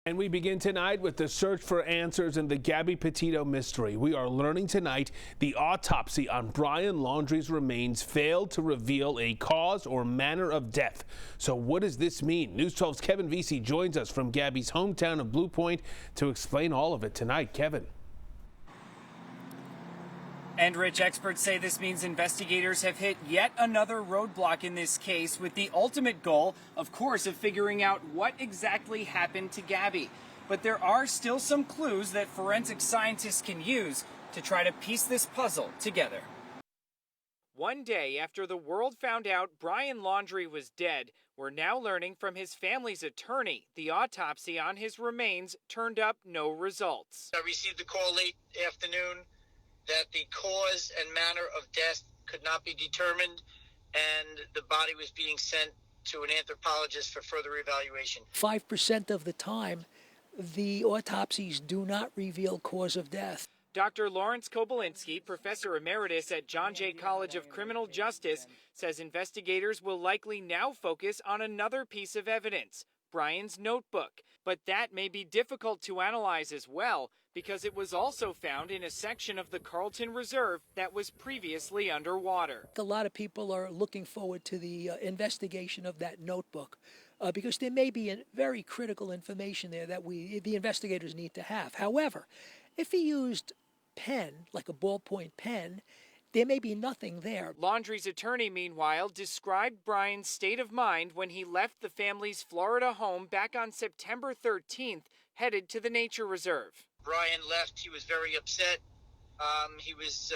And we begin tonight with the search for answers in the Gabby Petito mystery. We are learning tonight the autopsy on Brian Laundrie's remains failed to reveal a cause or manner of death. So what does this mean? News 12's Kevin Vesey joins us from Gabby's hometown of Blue Point to explain all of it tonight. Kevin. And Rich, experts say this means investigators have hit yet another roadblock in this case, with the ultimate goal, of course, of figuring out what exactly happened to Gabby. But there are still some clues that forensic scientists can use to try to piece this puzzle together. One day after the world found out Brian Laundrie was dead, we're now learning from his family's attorney the autopsy on his remains turned up no results. I received a call late afternoon that the cause and manner of death could not be determined, and the body was being sent to an anthropologist for further evaluation. 5% of the time, the autopsies do not reveal cause of death. Dr. Lawrence Kobylinski, professor emeritus at John Jay College of Criminal Justice, says investigators will likely now focus on another piece of evidence, Brian's notebook. But that may be difficult to analyze as well, because it was also found in a section of the Carlton Reserve that was previously underwater. A lot of people are looking forward to the investigation of that notebook because there may be very critical information there that the investigators need to have. However, if he used pen, like a ballpoint pen, there may be nothing there. Laundrie's attorney, meanwhile, described Brian's state of mind when he left the family's Florida home back on September 13th, headed to the nature reserve. Brian left. He was very upset. He was,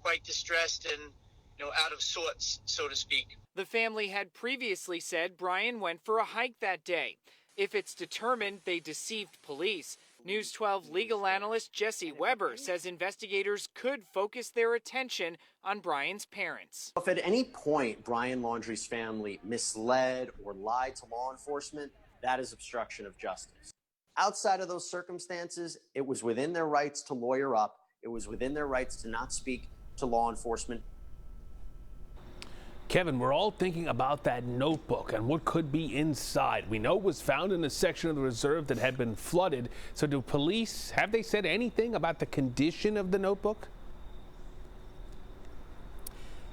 quite distressed and, out of sorts, so to speak. The family had previously said Brian went for a hike that day. If it's determined they deceived police, News 12 legal analyst Jesse Weber says investigators could focus their attention on Brian's parents. If at any point Brian Laundrie's family misled or lied to law enforcement, that is obstruction of justice. Outside of those circumstances, it was within their rights to lawyer up. It was within their rights to not speak to law enforcement. Kevin, we're all thinking about that notebook and what could be inside. We know it was found in a section of the reserve that had been flooded. So do police, have they said anything about the condition of the notebook?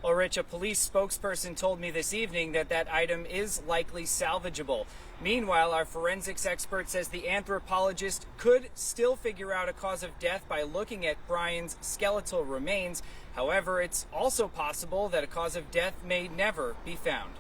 Well, Rich, a police spokesperson told me this evening that that item is likely salvageable. Meanwhile, our forensics expert says the anthropologist could still figure out a cause of death by looking at Brian's skeletal remains. However, it's also possible that a cause of death may never be found.